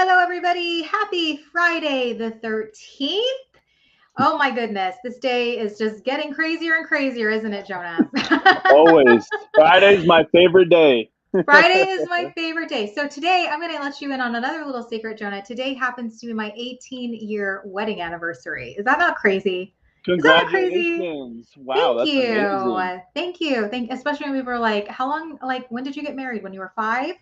Hello, everybody. Happy Friday the 13th. Oh my goodness, this day is just getting crazier and crazier, isn't it, Jonah? Always. Friday's my favorite day. Friday is my favorite day. So today I'm going to let you in on another little secret, Jonah. Today happens to be my 18-year wedding anniversary. Is that not crazy? Is that not crazy? Congratulations. Wow, Thank that's amazing. you. Thank you. Especially when we were like, how long, like, when did you get married? When you were 5?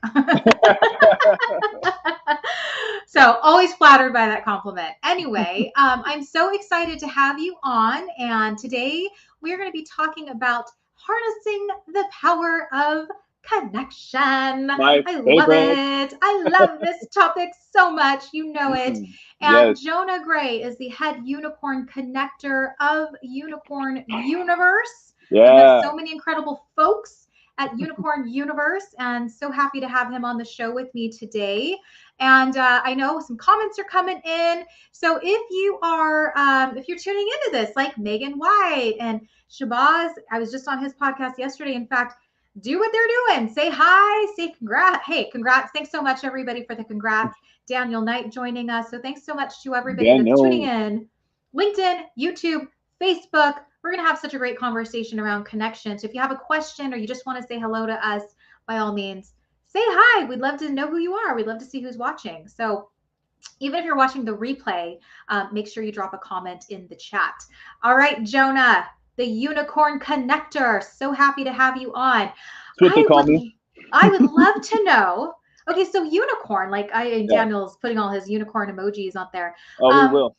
So always flattered by that compliment. Anyway, I'm so excited to have you on. And today we're going to be talking about harnessing the power of connection. My I love favorite. it. I love this topic so much. You know it. And Yes. Jonah Gray is the head unicorn connector of Unicorn Universe. We have Yeah. so many incredible folks at Unicorn Universe, and so happy to have him on the show with me today. And I know some comments are coming in. So if you're tuning into this, like Megan White and Shabazz, I was just on his podcast yesterday. In fact, do what they're doing. Say hi, say congrats. Hey, congrats. Thanks so much, everybody, for the congrats. Daniel Knight joining us. So thanks so much to everybody that's tuning Daniel. in. LinkedIn, YouTube, Facebook. We're going to have such a great conversation around connection. So if you have a question or you just want to say hello to us, by all means, say hi. We'd love to know who you are. We'd love to see who's watching. So even if you're watching the replay, make sure you drop a comment in the chat. All right, Jonah, the Unicorn Connector. So happy to have you on. That's what they call me. I would love to know. Okay, so unicorn, Yeah. Daniel's putting all his unicorn emojis on there. Oh, we will.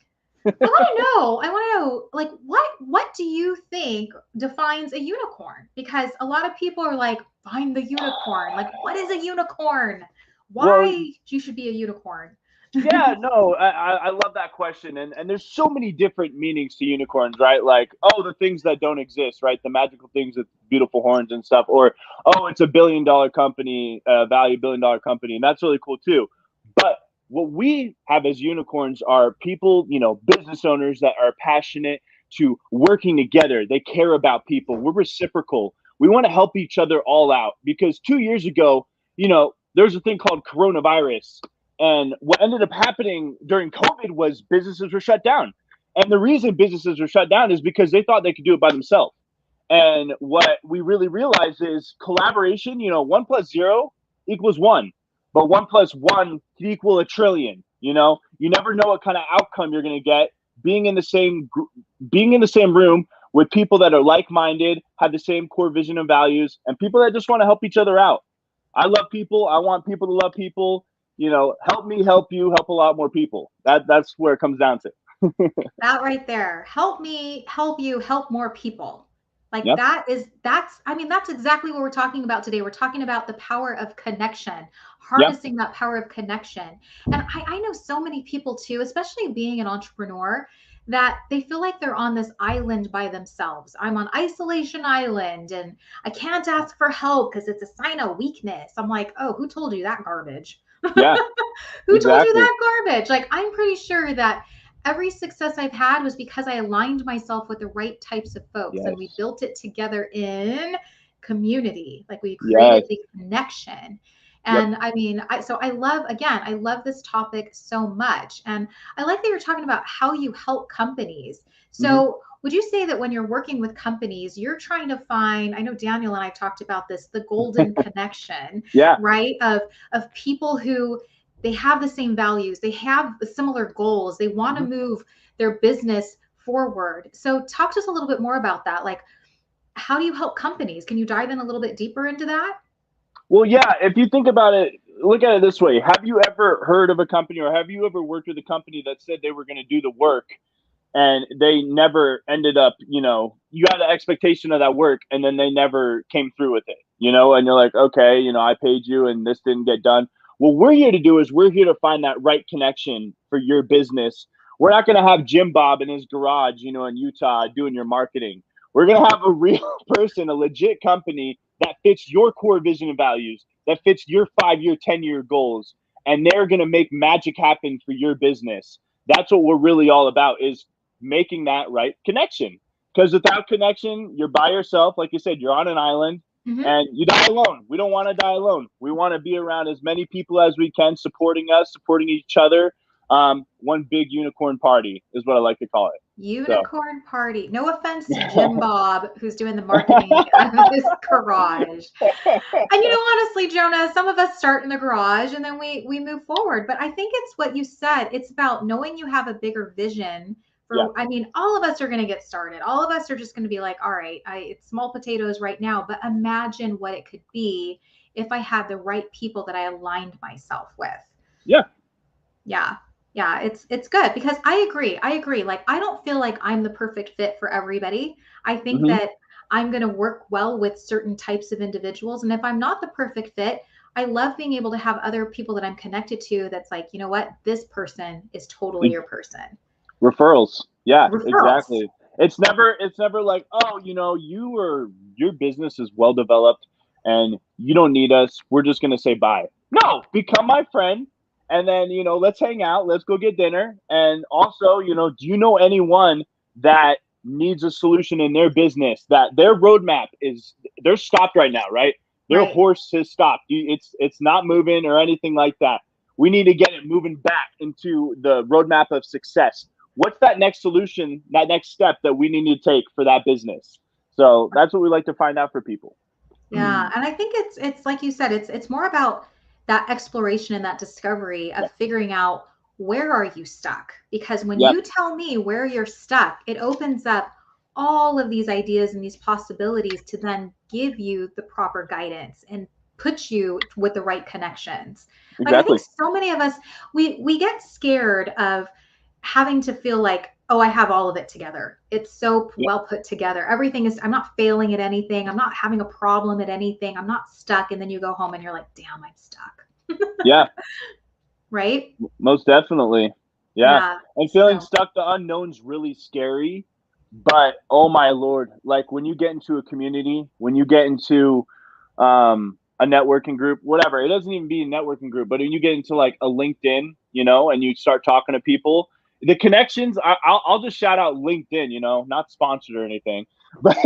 I want to know, like, what do you think defines a unicorn? Because a lot of people are like, find the unicorn. Like, what is a unicorn? Why you should be a unicorn? Yeah, no, I love that question. And there's so many different meanings to unicorns, right? Like, oh, the things that don't exist, right? The magical things with beautiful horns and stuff. Or, oh, it's a billion-dollar company, value billion-dollar company. And that's really cool, too. But what we have as unicorns are people, business owners that are passionate to working together. They care about people. We're reciprocal. We want to help each other all out. Because 2 years ago, there's a thing called coronavirus. And what ended up happening during COVID was businesses were shut down. And the reason businesses were shut down is because they thought they could do it by themselves. And what we really realized is collaboration, 1 + 0 = 1, but 1 + 1 can equal a trillion. You never know what kind of outcome you're going to get being in the same room with people that are like-minded, have the same core vision and values, and people that just want to help each other out. I love people. I want people to love people. Help me, help you, help a lot more people. That's where it comes down to. That right there. Help me, help you, help more people. Like Yep. that's exactly what we're talking about today. We're talking about the power of connection, Yep. harnessing that power of connection. And I know so many people too, especially being an entrepreneur, that they feel like they're on this island by themselves. I'm on isolation island and I can't ask for help because it's a sign of weakness. I'm like, oh, who told you that garbage? Yeah. Who told you Exactly. that garbage? Like, I'm pretty sure that every success I've had was because I aligned myself with the right types of folks and we Yes. built it together in community. Like, we created Yes. the connection. Yep. And I love this topic so much. And I like that you're talking about how you help companies. Hmm. So, would you say that when you're working with companies, you're trying to find, I know Daniel and I talked about this, the golden connection, Yeah. right? Of people who they have the same values, they have similar goals, they want to Hmm. move their business forward. So talk to us a little bit more about that. Like, how do you help companies? Can you dive in a little bit deeper into that? Well, yeah. If you think about it, look at it this way: have you ever heard of a company, or have you ever worked with a company that said they were going to do the work, and they never ended up? You had an expectation of that work, and then they never came through with it. And you're like, okay, I paid you, and this didn't get done. What we're here to do is we're here to find that right connection for your business. We're not going to have Jim Bob in his garage, in Utah doing your marketing. We're going to have a real person, a legit company that fits your core vision and values, that fits your 5-year, 10-year goals, and they're going to make magic happen for your business. That's what we're really all about, is making that right connection. Because without connection, you're by yourself. Like you said, you're on an island. Mm-hmm. And you die alone. We don't want to die alone. We want to be around as many people as we can, supporting us, supporting each other. One big unicorn party is what I like to call it. Unicorn party. No offense to Jim Bob, who's doing the marketing out of his garage. And honestly, Jonah, some of us start in the garage and then we move forward. But I think it's what you said. It's about knowing you have a bigger vision. I mean, all of us are going to get started. All of us are just going to be like, all right, it's small potatoes right now, but imagine what it could be if I had the right people that I aligned myself with. Yeah. Yeah. Yeah, it's good because I agree. Like, I don't feel like I'm the perfect fit for everybody. I think that I'm going to work well with certain types of individuals. And if I'm not the perfect fit, I love being able to have other people that I'm connected to that's like, you know what, this person is totally your person. Referrals. Yeah, Referrals. Exactly. It's never like, oh, your business is well developed and you don't need us. We're just going to say bye. No, become my friend. And then, let's hang out. Let's go get dinner. And also, do you know anyone that needs a solution in their business, that their roadmap they're stopped right now, right? Their horse has stopped. It's not moving or anything like that. We need to get it moving back into the roadmap of success. What's that next solution, that next step that we need to take for that business? So that's what we like to find out for people. Yeah. And I think it's like you said, it's more about that exploration and that discovery of figuring out, where are you stuck? Because when you tell me where you're stuck, it opens up all of these ideas and these possibilities to then give you the proper guidance and put you with the right connections. Like, I think so many of us, we get scared of having to feel like, oh, I have all of it together. It's so well put together. Everything is, I'm not failing at anything. I'm not having a problem at anything. I'm not stuck. And then you go home and you're like, damn, I'm stuck. Yeah. Right? Most definitely. Yeah. And feeling stuck, the unknown's really scary. But, oh my Lord, like when you get into a community, when you get into a networking group, whatever, it doesn't even be a networking group, but when you get into like a LinkedIn, and you start talking to people, the connections, I'll just shout out LinkedIn, not sponsored or anything, but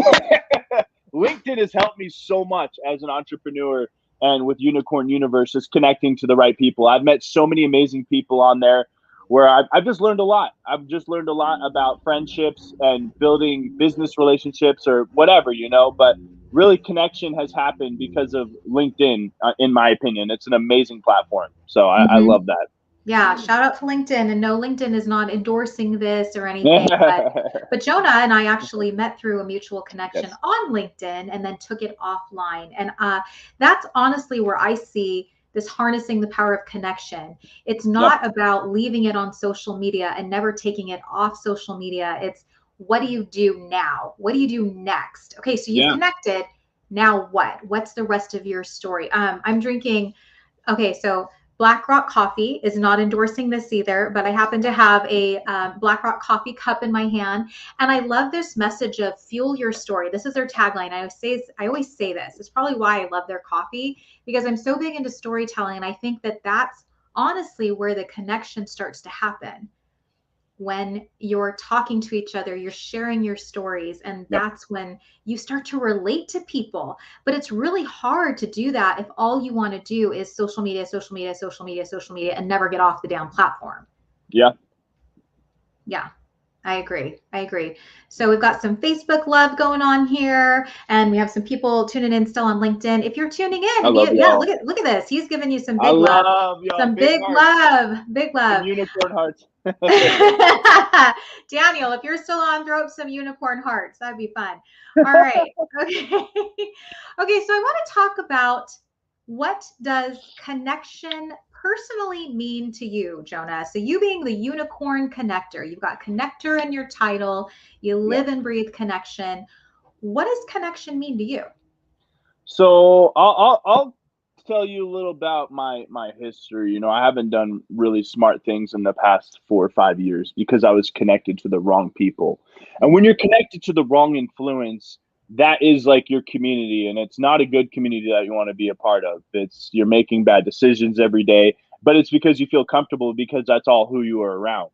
LinkedIn has helped me so much as an entrepreneur and with Unicorn Universe, just connecting to the right people. I've met so many amazing people on there where I've just learned a lot. I've just learned a lot about friendships and building business relationships or whatever, but really connection has happened because of LinkedIn, in my opinion. It's an amazing platform. So I love that. Yeah, shout out to LinkedIn. And no, LinkedIn is not endorsing this or anything, but Jonah and I actually met through a mutual connection on LinkedIn and then took it offline. And that's honestly where I see this harnessing the power of connection. It's not about leaving it on social media and never taking it off social media. It's, what do you do now? What do you do next? Okay, so you've connected. Now what? What's the rest of your story? I'm drinking. Okay, so Black Rock Coffee is not endorsing this either, but I happen to have a Black Rock Coffee cup in my hand. And I love this message of fuel your story. This is their tagline. I always say this. It's probably why I love their coffee, because I'm so big into storytelling. And I think that that's honestly where the connection starts to happen. When you're talking to each other, you're sharing your stories, and that's when you start to relate to people. But it's really hard to do that if all you want to do is social media, and never get off the damn platform. Yeah, I agree. So we've got some Facebook love going on here, and we have some people tuning in still on LinkedIn. If you're tuning in, look at this. He's giving you some big love. Some big love. Some unicorn hearts. Daniel, if you're still on, throw up some unicorn hearts. That'd be fun. All right. Okay. So I want to talk about, what does connection personally mean to you, Jonah? So you being the unicorn connector, you've got connector in your title, you live and breathe connection. What does connection mean to you? So I'll tell you a little about my history. I haven't done really smart things in the past 4 or 5 years because I was connected to the wrong people. And when you're connected to the wrong influence, that is like your community, and it's not a good community that you want to be a part of. You're making bad decisions every day, but it's because you feel comfortable, because that's all who you are around.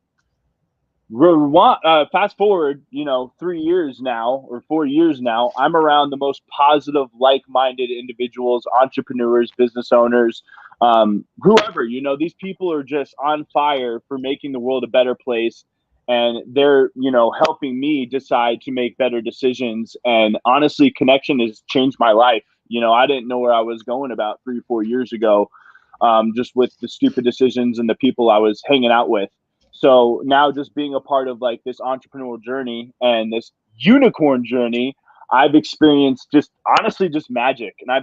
Fast forward, 3 years now or 4 years now, I'm around the most positive, like-minded individuals, entrepreneurs, business owners, whoever. These people are just on fire for making the world a better place, and they're helping me decide to make better decisions. And honestly, connection has changed my life. I didn't know where I was going about 3 or 4 years ago, just with the stupid decisions and the people I was hanging out with. So now, just being a part of like this entrepreneurial journey and this unicorn journey, I've experienced just honestly just magic. And I've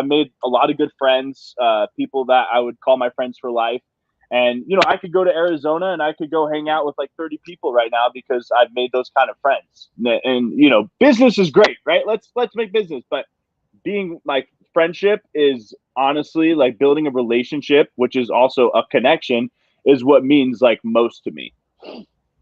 made a lot of good friends, people that I would call my friends for life. And I could go to Arizona and I could go hang out with like 30 people right now because I've made those kind of friends. And business is great, right? Let's make business, but being like friendship is honestly like building a relationship, which is also a connection, is what means like most to me.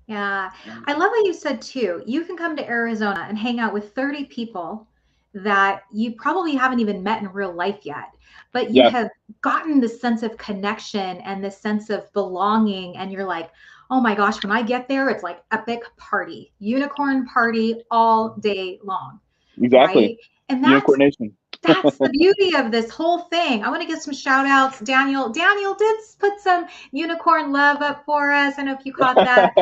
Yeah. I love what you said too. You can come to Arizona and hang out with 30 people that you probably haven't even met in real life yet, but you Yeah, have gotten this sense of connection and this sense of belonging. And you're like, oh my gosh, when I get there, it's like epic party, unicorn party all day long. exactly. Right. And Unicorn Nation. that's the beauty of this whole thing. I want to give some shout outs. Daniel did put some unicorn love up for us. I don't know if you caught that.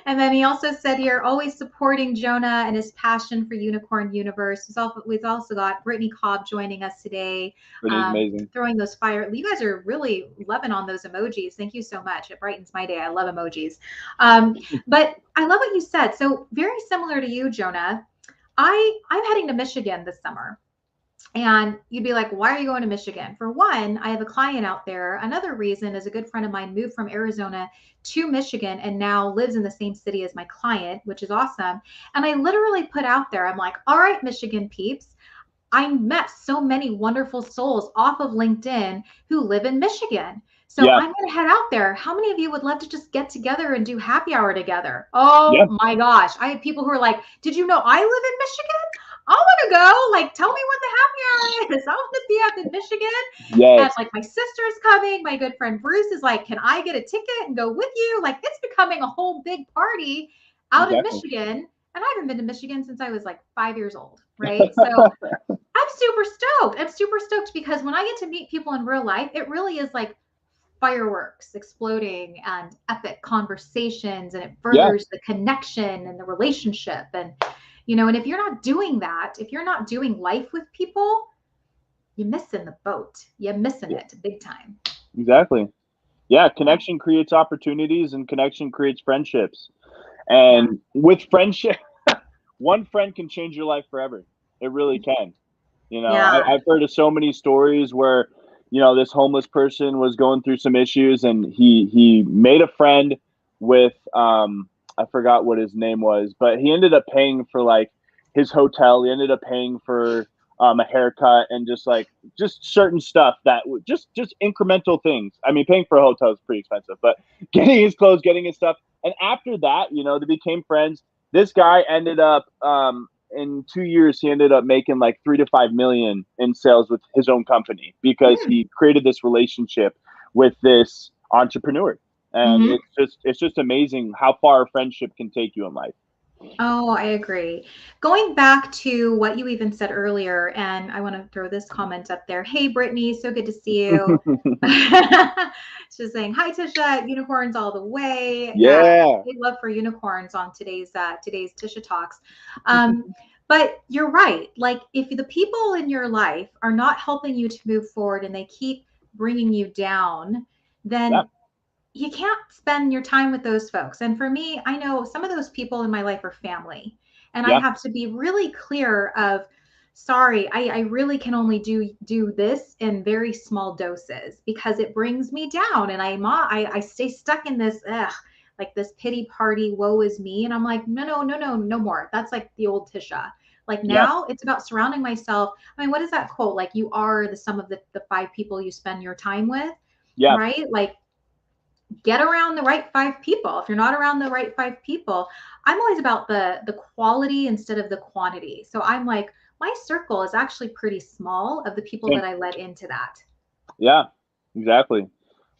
And then he also said here, always supporting Jonah and his passion for Unicorn Universe. We've also got Brittany Cobb joining us today, Pretty amazing. throwing those fire. You guys are really loving on those emojis. Thank you so much. It brightens my day. I love emojis. But I love what you said. So very similar to you, Jonah. I'm heading to Michigan this summer. And you'd be like, why are you going to Michigan? For one, I have a client out there. Another reason is a good friend of mine moved from Arizona to Michigan and now lives in the same city as my client, which is awesome. And I literally put out there, I'm like, all right, Michigan peeps, I met so many wonderful souls off of LinkedIn who live in Michigan. So Yeah, I'm going to head out there. How many of you would love to just get together and do happy hour together? yeah, Oh my gosh. I have people who are like, did you know I live in Michigan? I want to go. Like, tell me what the happy hour is. I want to be up in Michigan. And yes, like, my sister's coming. My good friend Bruce is like, can I get a ticket and go with you? Like, it's becoming a whole big party out in exactly. Michigan. And I haven't been to Michigan since I was like 5 years old. Right. So I'm super stoked. I'm super stoked because when I get to meet people in real life, it really is like fireworks exploding and epic conversations, and it Yeah, furthers the connection and the relationship. And if you're not doing that, if you're not doing life with people, you're missing the boat. You're missing yeah, it big time. exactly. Yeah, Yeah. connection creates opportunities and connection creates friendships. Yeah. And with friendship, one friend can change your life forever. It really can. Yeah. I've heard of so many stories where, this homeless person was going through some issues and he made a friend with, I forgot what his name was, but he ended up paying for like his hotel. He ended up paying for a haircut and just certain stuff that just incremental things. I mean, paying for a hotel is pretty expensive, but getting his clothes, getting his stuff. And after that, they became friends. This guy ended up, in 2 years, he ended up making like 3 to 5 million in sales with his own company because Mm. he created this relationship with this entrepreneur. And Hmm. it's just amazing how far a friendship can take you in life. Oh, I agree. Going back to what you even said earlier, and I want to throw this comment up there. Hey, Brittany, so good to see you. She's saying, hi, Tisha, unicorns all the way. Yeah, Yeah. big love for unicorns on today's Tisha Talks. But you're right. Like, if the people in your life are not helping you to move forward and they keep bringing you down, Yeah. then you can't spend your time with those folks. And for me, I know some of those people in my life are family. And I Yeah. have to be really clear of, sorry, I really can only do this in very small doses because it brings me down. And I stay stuck in this, like this pity party, woe is me. And I'm like, no more. That's like the old Tisha. Like Yeah. now it's about surrounding myself. I mean, what is that quote? Like, you are the sum of the five people you spend your time with, Yeah. right? Like, get around the right five people. If you're not around the right five people, I'm always about the quality instead of the quantity. So I'm like, my circle is actually pretty small of the people Same. that I let into that. Yeah. Exactly.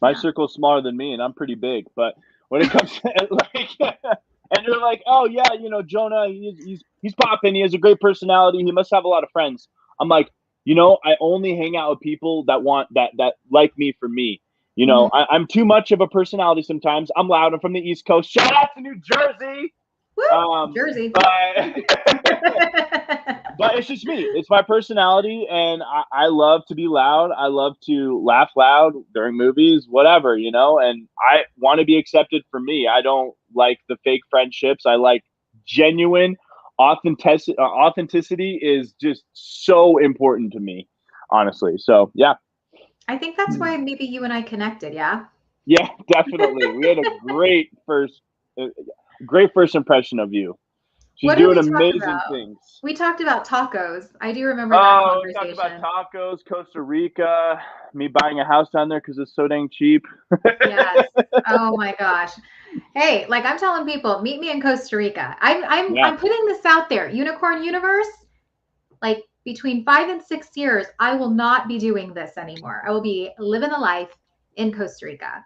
My Yeah. circle's smaller than me and I'm pretty big. But when it comes to like, and you're like, oh yeah, Jonah, he's popping. He has a great personality. He must have a lot of friends. I'm like, I only hang out with people that want that like me for me. Mhm. I'm too much of a personality sometimes. I'm loud. I'm from the East Coast. Shout out to New Jersey. Woo! Jersey. But but it's just me. It's my personality, and I love to be loud. I love to laugh loud during movies, whatever, and I want to be accepted for me. I don't like the fake friendships. I like genuine authenticity. Authenticity is just so important to me, honestly. So, yeah. I think that's why maybe you and I connected, yeah? Yeah, definitely. We had a great first impression of you. She's What did doing we talk amazing about? things. We talked about tacos. I do remember that Oh, we talked conversation. about tacos, Costa Rica, me buying a house down there because it's so dang cheap. Yes. Oh my gosh. Hey, like I'm telling people, meet me in Costa Rica. I'm putting this out there. Unicorn Universe, like between 5 and 6 years, I will not be doing this anymore. I will be living the life in Costa Rica.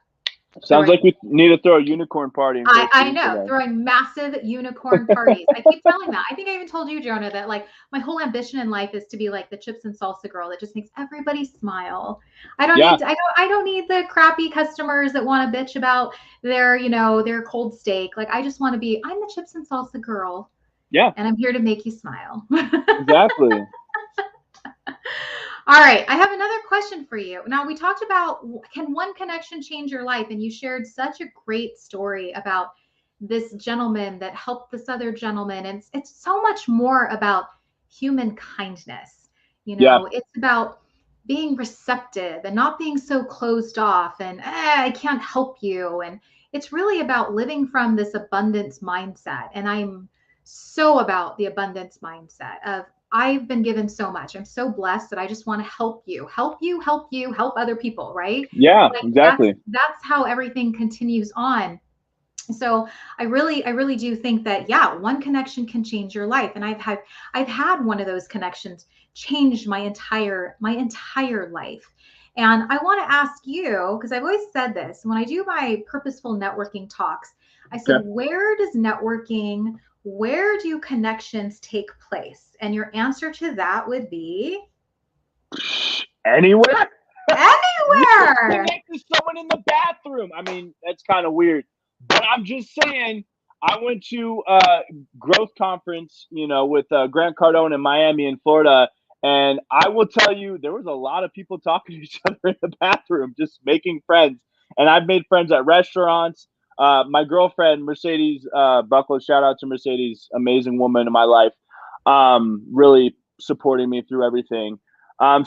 Sounds like we need to throw a unicorn party in Costa Rica. I know, throwing massive unicorn parties. I keep telling that. I think I even told you, Jonah, that like my whole ambition in life is to be like the chips and salsa girl that just makes everybody smile. I don't need the crappy customers that want to bitch about their cold steak. Like I'm the chips and salsa girl. Yeah. And I'm here to make you smile. Exactly. All right. I have another question for you. Now, we talked about can one connection change your life? And you shared such a great story about this gentleman that helped this other gentleman. And it's so much more about human kindness. It's about being receptive and not being so closed off and I can't help you. And it's really about living from this abundance mindset. And I'm so about the abundance mindset of I've been given so much. I'm so blessed that I just want to help you, help other people, right? Yeah, Like exactly. that's how everything continues on. So I really do think that, yeah, one connection can change your life. And I've had one of those connections change my entire life. And I want to ask you, because I've always said this when I do my purposeful networking talks, I said, where do connections take place? And your answer to that would be anywhere. Anywhere. Connect to someone in the bathroom. I mean, that's kind of weird, but I'm just saying. I went to a growth conference, with Grant Cardone in Miami in Florida, and I will tell you, there was a lot of people talking to each other in the bathroom, just making friends. And I've made friends at restaurants. My girlfriend, Mercedes Buckle, shout out to Mercedes, amazing woman in my life, really supporting me through everything.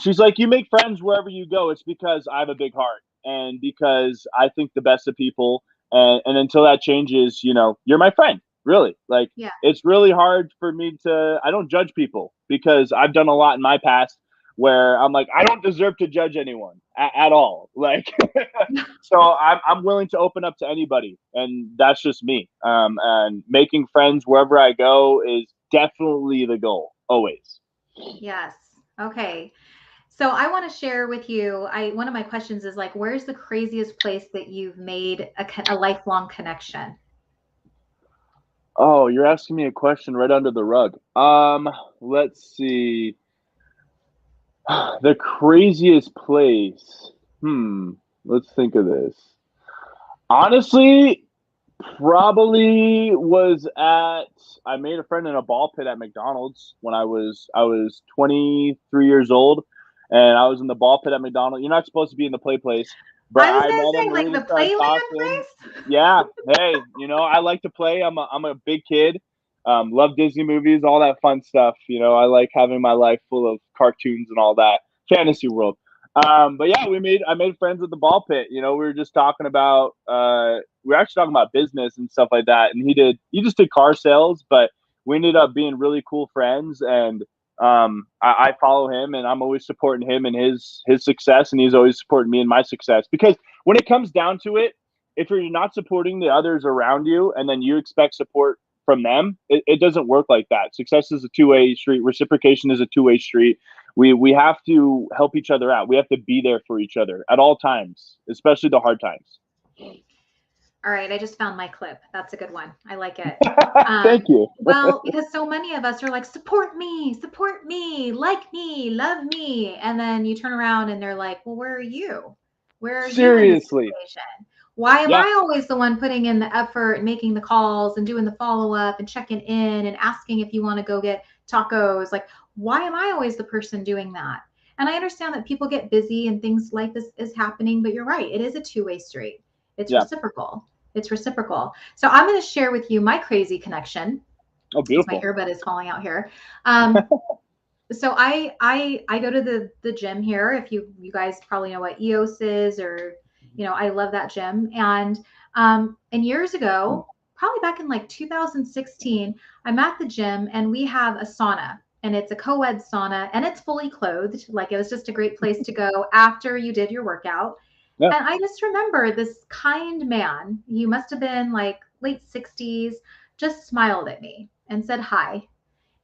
She's like, you make friends wherever you go. It's because I have a big heart and because I think the best of people. And until that changes, you're my friend, really. Like, yeah. It's really hard for me I don't judge people because I've done a lot in my past where I'm like, I don't deserve to judge anyone at all. Like, so I'm willing to open up to anybody. And that's just me. And making friends wherever I go is definitely the goal, always. Yes. Okay. So I want to share with you, one of my questions is like, where's the craziest place that you've made a lifelong connection? Oh, you're asking me a question right under the rug. Let's see. The craziest place. Let's think of this. Honestly, probably I made a friend in a ball pit at McDonald's when I was 23 years old, and I was in the ball pit at McDonald's. You're not supposed to be in the play place, but I was met gonna say him. like the Playland place. Yeah, hey, I like to play. I'm a big kid. Love Disney movies, all that fun stuff. I like having my life full of cartoons and all that fantasy world. But yeah, I made friends at the ball pit. We were just talking about we were actually talking about business and stuff like that. And he just did car sales, but we ended up being really cool friends. And I follow him, and I'm always supporting him in his success, and he's always supporting me in my success. Because when it comes down to it, if you're not supporting the others around you, and then you expect support from them, it doesn't work like that. Success is a two-way street. Reciprocation is a two-way street. We have to help each other out. We have to be there for each other at all times, especially the hard times. All right, I just found my clip. That's a good one. I like it. Thank you. Well, because so many of us are like, support me, like me, love me. And then you turn around and they're like, well, where are you? Where are you in this Seriously. situation? Why am Yeah. I always the one putting in the effort and making the calls and doing the follow-up and checking in and asking if you want to go get tacos? Like, why am I always the person doing that? And I understand that people get busy and things like this is happening, but you're right. It is a two-way street. It's Yeah. reciprocal. It's reciprocal. So I'm going to share with you my crazy connection. Oh, beautiful. My earbud is falling out here. So I go to the gym here. If you guys probably know what EOS is, or I love that gym. And years ago, probably back in like 2016, I'm at the gym and we have a sauna, and it's a co-ed sauna, and it's fully clothed. Like, it was just a great place to go after you did your workout. Yeah. And I just remember this kind man, he must have been like late 60s, just smiled at me and said hi.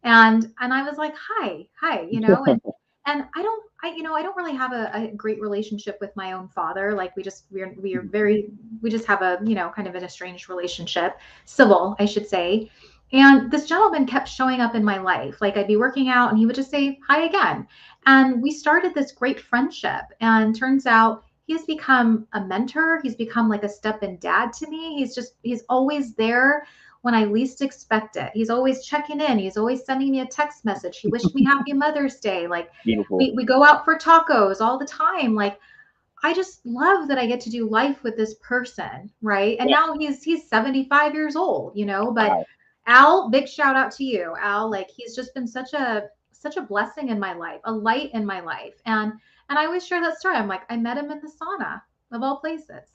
And I was like, hi, and I don't really have a great relationship with my own father. Like, we just have a, kind of an estranged relationship, civil, I should say. And this gentleman kept showing up in my life. Like, I'd be working out and he would just say hi again. And we started this great friendship. And turns out he has become a mentor. He's become like a step-in dad to me. He's always there when I least expect it. He's always checking in. He's always sending me a text message. He wished me happy Mother's Day. Like, Beautiful. we go out for tacos all the time. Like, I just love that I get to do life with this person, right? And now he's 75 years old, but Wow. Al, big shout out to you, Al. Like, he's just been such a blessing in my life, a light in my life. And I always share that story. I'm like, I met him in the sauna, of all places.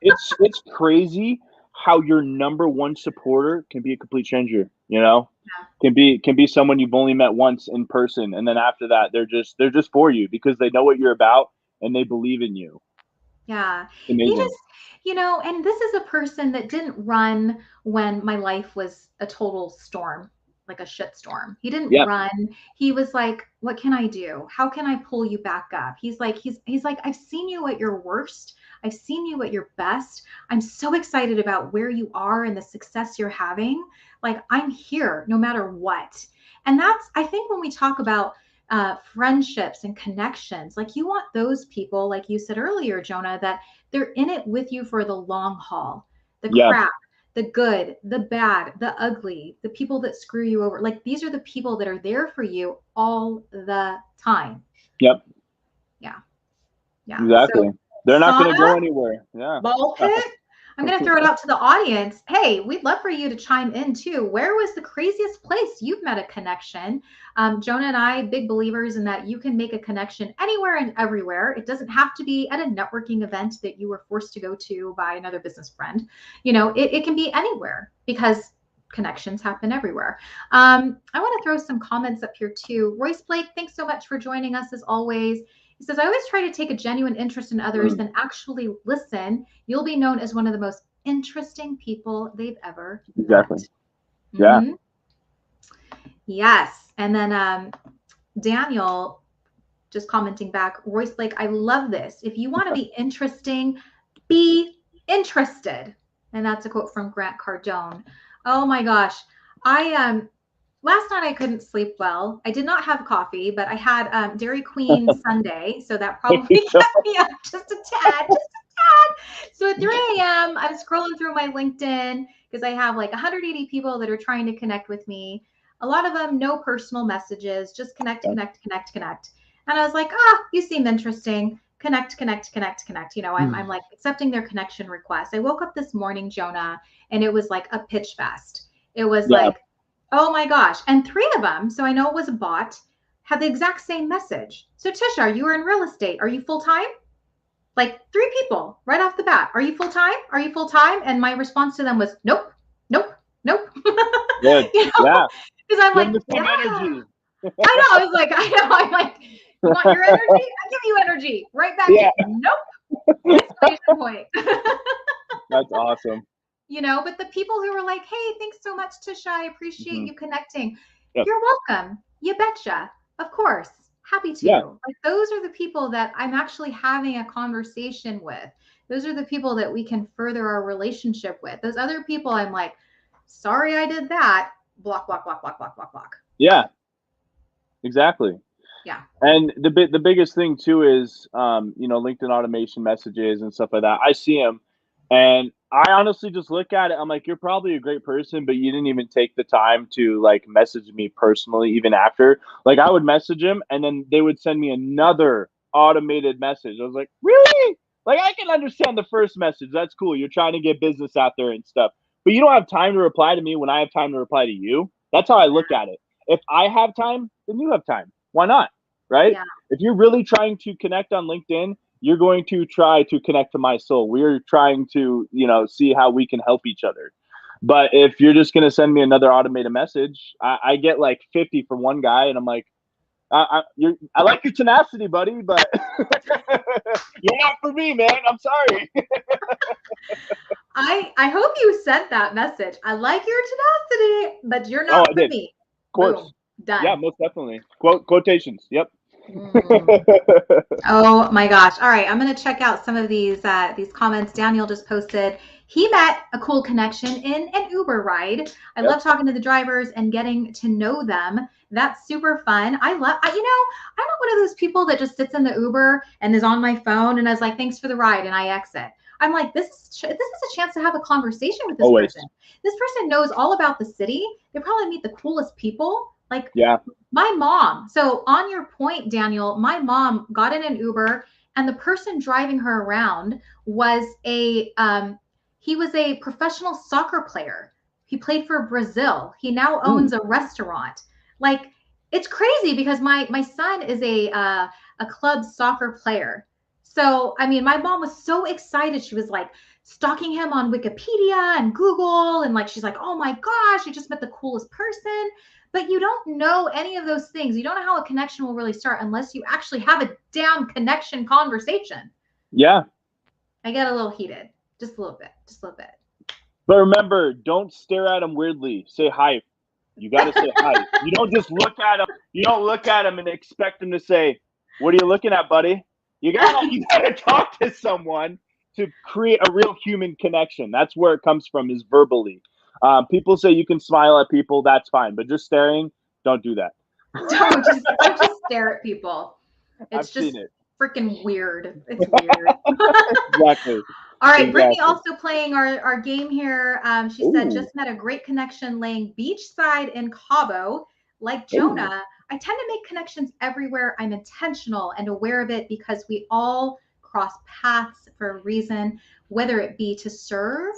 It's crazy how your number one supporter can be a complete stranger, can be someone you've only met once in person. And then after that, they're just for you because they know what you're about and they believe in you. Yeah. Amazing. He just, and this is a person that didn't run when my life was a total storm, like a shit storm. He didn't run. He was like, what can I do? How can I pull you back up? He's like, I've seen you at your worst. I've seen you at your best. I'm so excited about where you are and the success you're having. Like, I'm here no matter what. And that's, I think, when we talk about friendships and connections, like, you want those people, like you said earlier, Jonah, that they're in it with you for the long haul, the crap, the good, the bad, the ugly, the people that screw you over. Like, these are the people that are there for you all the time. Yep. Yeah. Exactly. So, they're not going to go anywhere. Yeah. Ball pit. I'm going to throw it out to the audience. Hey, we'd love for you to chime in too. Where was the craziest place you've met a connection? Jonah and I, big believers in that you can make a connection anywhere and everywhere. It doesn't have to be at a networking event that you were forced to go to by another business friend. It can be anywhere because connections happen everywhere. I want to throw some comments up here too. Royce Blake, thanks so much for joining us as always. He says, I always try to take a genuine interest in others, then actually listen. You'll be known as one of the most interesting people they've ever met. Yeah. Mm-hmm. Yes. And then Daniel just commenting back, Royce Blake, I love this. If you want to be interesting, be interested. And that's a quote from Grant Cardone. Oh my gosh. Last night I couldn't sleep well. I did not have coffee, but I had Dairy Queen Sunday, so that probably kept me up just a tad. So at 3 a.m., I'm scrolling through my LinkedIn because I have like 180 people that are trying to connect with me. A lot of them, no personal messages, just connect. And I was like, you seem interesting. Connect. I'm like accepting their connection request. I woke up this morning, Jonah, and it was like a pitch fest. It was like, oh my gosh. And 3 of them, so I know it was a bot, had the exact same message. So Tisha, you are in real estate. Are you full-time? Like 3 people right off the bat. Are you full-time? And my response to them was, nope. Good. Yeah. Because I'm like, energy. I know. I was like, I'm like, you want your energy? I give you energy. Right back. Nope. Exclamation point. That's awesome. But the people who were like, hey, thanks so much, Tisha. I appreciate you connecting. Yep. You're welcome. You betcha. Of course. Happy to. Like, those are the people that I'm actually having a conversation with. those are the people that we can further our relationship with. Those other people, I'm like, sorry I did that. Block, block, block, block, block, block, block. Yeah, exactly. Yeah. And the biggest thing too is, LinkedIn automation messages and stuff like that. I see them, and I honestly just look at it. I'm like, you're probably a great person, but you didn't even take the time to like message me personally, even after. Like, I would message them, and then they would send me another automated message. I was like, really? Like, I can understand the first message. That's cool. You're trying to get business out there and stuff, but you don't have time to reply to me when I have time to reply to you. That's how I look at it. If I have time, then you have time. Why not? Right? Yeah. If you're really trying to connect on LinkedIn, you're going to try to connect to my soul. We're trying to, see how we can help each other. But if you're just going to send me another automated message, I get like 50 from one guy, and I'm like, I like your tenacity, buddy, but you're not for me, man. I'm sorry. I hope you sent that message. I like your tenacity, but you're not for me. Of course. Boom. Done. Yeah, most definitely. Quotations. Yep. Oh my gosh. All right. I'm going to check out some of these comments. Daniel just posted, he met a cool connection in an Uber ride. I love talking to the drivers and getting to know them. That's super fun. I'm not one of those people that just sits in the Uber and is on my phone and is like, thanks for the ride, and I exit. I'm like, this is a chance to have a conversation with this person. This person knows all about the city. They probably meet the coolest people. Like, my mom. So on your point, Daniel, my mom got in an Uber, and the person driving her around was he was a professional soccer player. He played for Brazil. He now owns a restaurant. Like, it's crazy because my son is a club soccer player. So, I mean, my mom was so excited. She was like stalking him on Wikipedia and Google. And like, she's like, oh my gosh, you just met the coolest person. But you don't know any of those things. You don't know how a connection will really start unless you actually have a damn connection conversation. Yeah. I get a little heated. Just a little bit. But remember, don't stare at them weirdly. Say hi. You got to say hi. You don't just look at them. You don't look at them and expect them to say, what are you looking at, buddy? You gotta talk to someone to create a real human connection. That's where it comes from, is verbally. People say you can smile at people, that's fine, but just staring, don't do that. Don't just stare at people. It's just freaking weird. It's weird. Exactly. All right, Brittany also playing our game here. She said, just met a great connection laying beachside in Cabo. Like Jonah, I tend to make connections everywhere. I'm intentional and aware of it because we all cross paths for a reason, whether it be to serve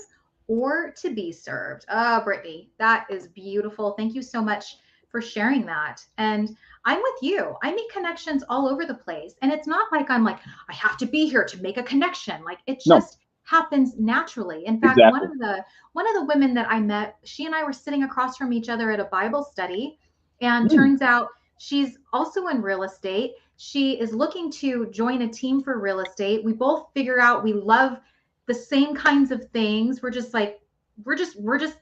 or to be served. Brittany, that is beautiful. Thank you so much for sharing that. And I'm with you. I make connections all over the place. And it's not like I'm like, I have to be here to make a connection. Like, it just happens naturally. In fact, one of the women that I met, she and I were sitting across from each other at a Bible study. And turns out she's also in real estate. She is looking to join a team for real estate. We both figure out we love the same kinds of things. We're just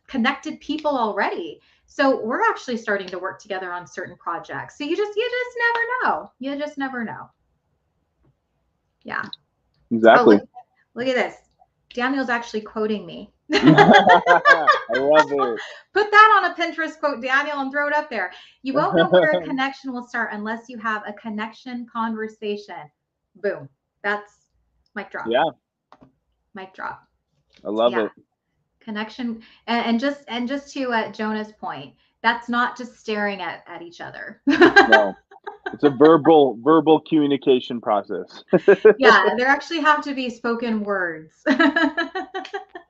connected people already. So we're actually starting to work together on certain projects. So you just never know. You just never know. Yeah. Exactly. Oh, look at this. Daniel's actually quoting me. I love it. Put that on a Pinterest quote, Daniel, and throw it up there. You won't know where a connection will start unless you have a connection conversation. Boom. That's mic drop. Yeah. Mic drop. I love it. Connection. And just to Jonah's point, that's not just staring at each other. No. It's a verbal communication process. Yeah, there actually have to be spoken words.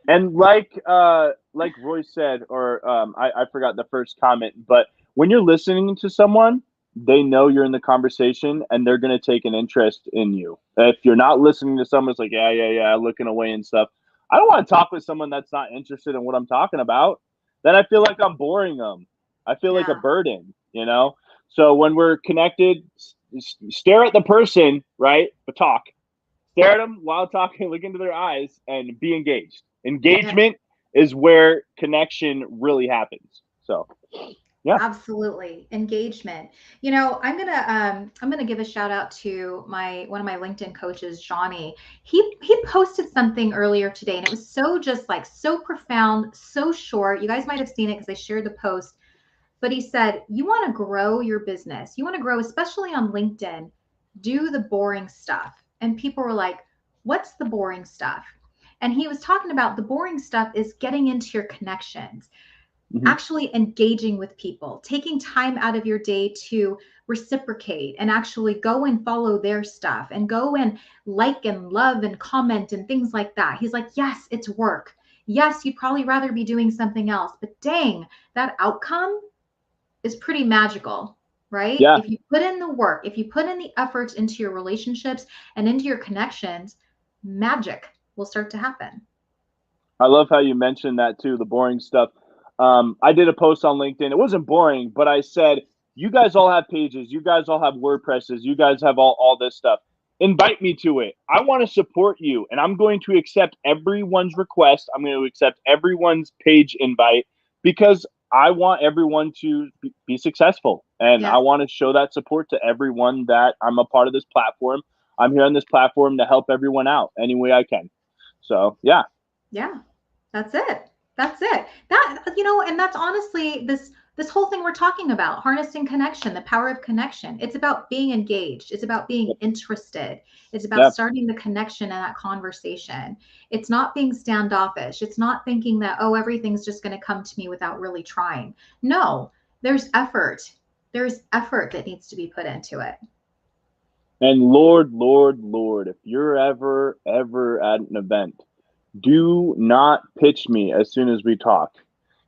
And like Roy said, or I forgot the first comment, but when you're listening to someone, they know you're in the conversation and they're going to take an interest in you. If you're not listening to someone, it's like, yeah, looking away and stuff. I don't want to talk with someone that's not interested in what I'm talking about. Then I feel like I'm boring them. I feel like a burden, So when we're connected, stare at the person, right? But talk. Stare at them while talking, look into their eyes, and be engaged. Engagement is where connection really happens. So Yeah. Absolutely. Engagement. I'm gonna give a shout out to one of my LinkedIn coaches, Johnny. He posted something earlier today and it was so just like so profound, so short. You guys might have seen it because I shared the post. But he said, you want to grow your business. You want to grow, especially on LinkedIn, do the boring stuff. And people were like, what's the boring stuff? And he was talking about the boring stuff is getting into your connections, actually engaging with people, taking time out of your day to reciprocate and actually go and follow their stuff and go and like and love and comment and things like that. He's like, yes, it's work. Yes, you'd probably rather be doing something else, but dang, that outcome is pretty magical, right? Yeah. If you put in the work, if you put in the efforts into your relationships and into your connections, magic will start to happen. I love how you mentioned that too, the boring stuff. I did a post on LinkedIn. It wasn't boring, but I said, you guys all have pages. You guys all have WordPresses. You guys have all this stuff. Invite me to it. I want to support you, and I'm going to accept everyone's request. I'm going to accept everyone's page invite because I want everyone to be successful, and I Yes. want to show that support to everyone that I'm a part of this platform. I'm here on this platform to help everyone out any way I can. So, yeah. Yeah. That's it. That's it. And that's honestly this whole thing we're talking about, harnessing connection, the power of connection. It's about being engaged. It's about being interested. It's about Yeah. starting the connection and that conversation. It's not being standoffish. It's not thinking that, oh, everything's just going to come to me without really trying. No, there's effort. There's effort that needs to be put into it. And Lord, if you're ever at an event, do not pitch me as soon as we talk.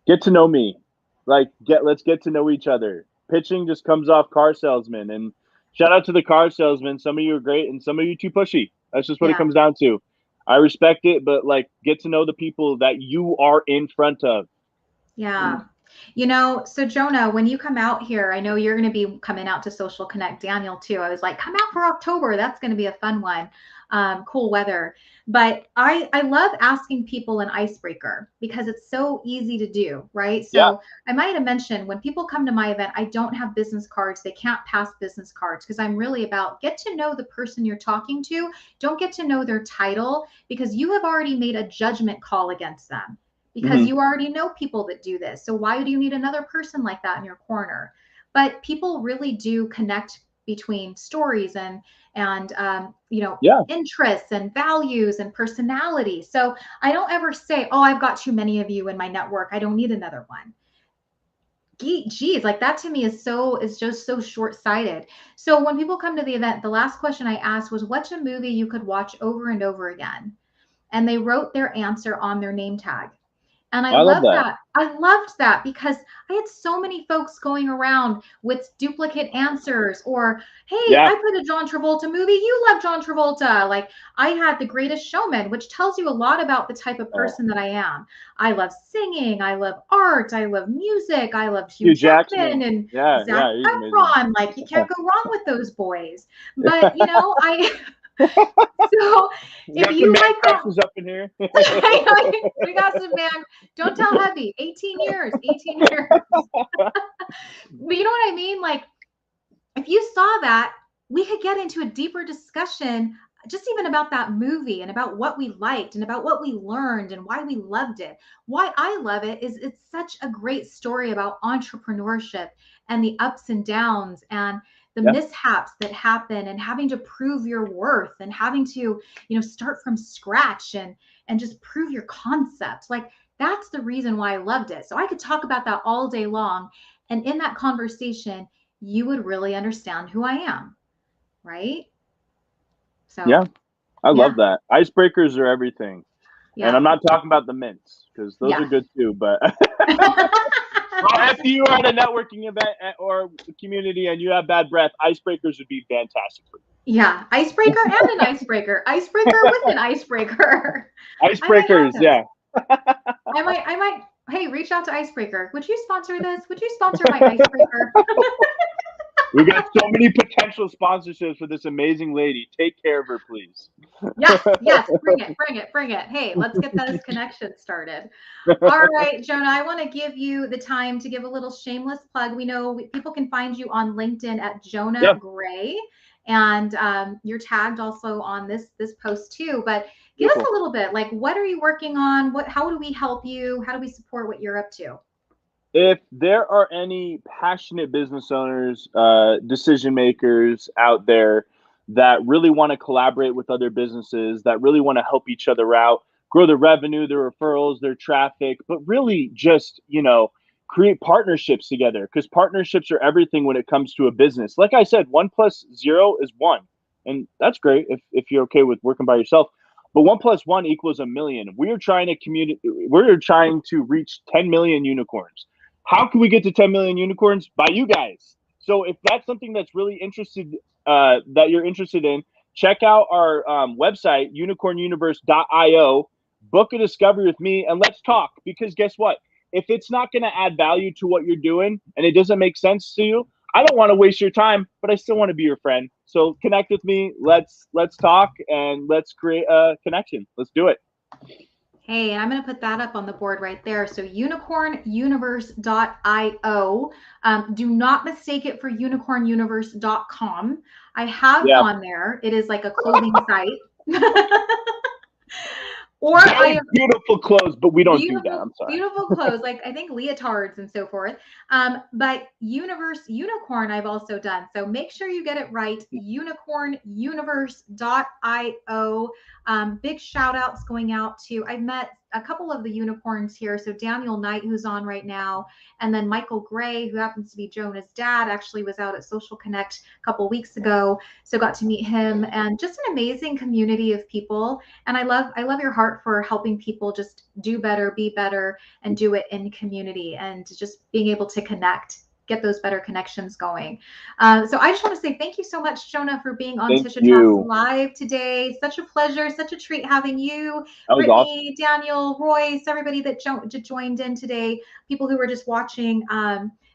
Get to know me. Let's get to know each other. Pitching just comes off car salesman. And shout out to the car salesman. Some of you are great and some of you too pushy. That's just what it Yeah. comes down to. I respect it, but get to know the people that you are in front of. Yeah. So Jonah, when you come out here, I know you're going to be coming out to Social Connect, Daniel too. I was like, come out for October. That's going to be a fun one. Cool weather. But I love asking people an icebreaker because it's so easy to do, right? Yeah. So I might have mentioned when people come to my event, I don't have business cards. They can't pass business cards because I'm really about get to know the person you're talking to. Don't get to know their title because you have already made a judgment call against them because you already know people that do this. So why do you need another person like that in your corner? But people really do connect between stories and Yeah. interests and values and personality. So I don't ever say, oh, I've got too many of you in my network, I don't need another one. Geez, like that to me is just so short-sighted. So when people come to the event, the last question I asked was, what's a movie you could watch over and over again? And they wrote their answer on their name tag. And I I love love that. that. I loved that because I had so many folks going around with duplicate answers or, hey, Yeah. I put a John Travolta movie. You love John Travolta. Like I had The Greatest Showman, which tells you a lot about the type of person that I am. I love singing. I love art. I love music. I love Hugh Jackman and Yeah. Zac He's amazing. Efron. Like you can't go wrong with those boys. But so You if got some you man like that, crushes up in here. we got some man. Don't tell hubby. 18 years. 18 years. But you know what I mean? Like, if you saw that, we could get into a deeper discussion just even about that movie and about what we liked and about what we learned and why we loved it. Why I love it is it's such a great story about entrepreneurship and the ups and downs and the Yeah. mishaps that happen and having to prove your worth and having to, start from scratch and just prove your concept. Like that's the reason why I loved it. So I could talk about that all day long. And in that conversation, you would really understand who I am, right? So, Yeah. I yeah, love that. Icebreakers are everything. And yeah, I'm not talking about the mints because those are yeah. good too. But well, if you are at a networking event or community and you have bad breath, icebreakers would be fantastic for you. Yeah, icebreaker and an icebreaker. Icebreaker with an icebreaker. I might have Icebreakers, those. yeah. I might, hey, reach out to Icebreaker. Would you sponsor this? Would you sponsor my icebreaker? We got so many potential sponsorships for this amazing lady. Take care of her, please. Yes, bring it. Hey, let's get those connections started. All right, Jonah, I want to give you the time to give a little shameless plug. We know people can find you on LinkedIn at Jonah Gray, and you're tagged also on this post too. But give us a little bit, like, what are you working on? How do we help you? How do we support what you're up to? If there are any passionate business owners, decision makers out there that really want to collaborate with other businesses, that really want to help each other out, grow their revenue, their referrals, their traffic, but really just, create partnerships together, because partnerships are everything when it comes to a business. Like I said, 1 + 0 is 1. And that's great if you're okay with working by yourself. But 1 + 1 = 1,000,000. We're trying to reach 10 million unicorns. How can we get to 10 million unicorns? By you guys. So if that's something that's really that you're interested in, check out our website, unicornuniverse.io, book a discovery with me, and let's talk. Because guess what? If it's not going to add value to what you're doing and it doesn't make sense to you, I don't want to waste your time, but I still want to be your friend. So connect with me. Let's talk and let's create a connection. Let's do it. Hey, and I'm going to put that up on the board right there. So unicornuniverse.io. Do not mistake it for unicornuniverse.com. I have gone there. It is like a clothing site. Or I have beautiful clothes, but we don't do that. I'm sorry. Beautiful clothes, like I think leotards and so forth. But unicorn, I've also done. So make sure you get it right. Unicornuniverse.io. Big shout outs going out to, I've met a couple of the unicorns here. So Daniel Knight, who's on right now, and then Michael Gray, who happens to be Jonah's dad, actually was out at Social Connect a couple weeks ago. So got to meet him, and just an amazing community of people. And I love your heart for helping people just do better, be better, and do it in community, and just being able to connect, get those better connections going. So I just want to say thank you so much, Jonah, for being on Tisha Talks Live today. Such a pleasure, such a treat having you, Brittany, awesome. Daniel, Royce, everybody that joined in today, people who were just watching.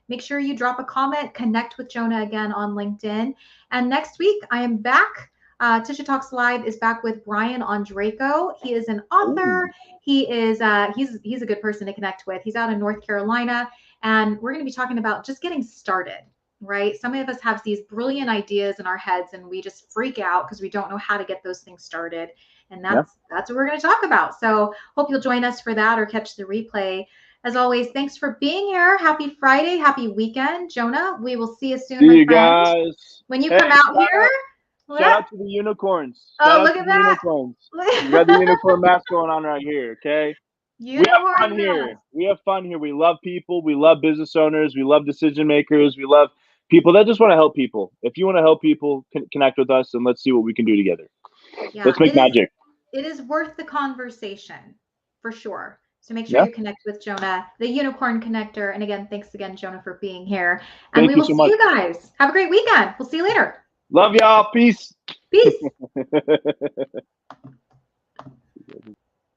Make sure you drop a comment, connect with Jonah again on LinkedIn. And next week, I am back. Tisha Talks Live is back with Brian Ondrako. He is an author. Ooh. He is he's a good person to connect with. He's out in North Carolina, and we're going to be talking about just getting started, right? Some of us have these brilliant ideas in our heads, and we just freak out because we don't know how to get those things started. And that's what we're going to talk about. So hope you'll join us for that or catch the replay. As always, thanks for being here. Happy Friday. Happy weekend. Jonah, we will see you soon, my friend. Guys. When you come out here. Shout out to the unicorns. Oh, look at that. Unicorns. We got the unicorn mask going on right here, okay? We have fun here. We have fun here. We love people. We love business owners. We love decision makers. We love people that just want to help people. If you want to help people, connect with us, and let's see what we can do together. Yeah, let's make magic. It is worth the conversation, for sure. So make sure you connect with Jonah, the Unicorn Connector. And again, thanks again, Jonah, for being here. And we will see you guys. Have a great weekend. We'll see you later. Love y'all. Peace. Peace.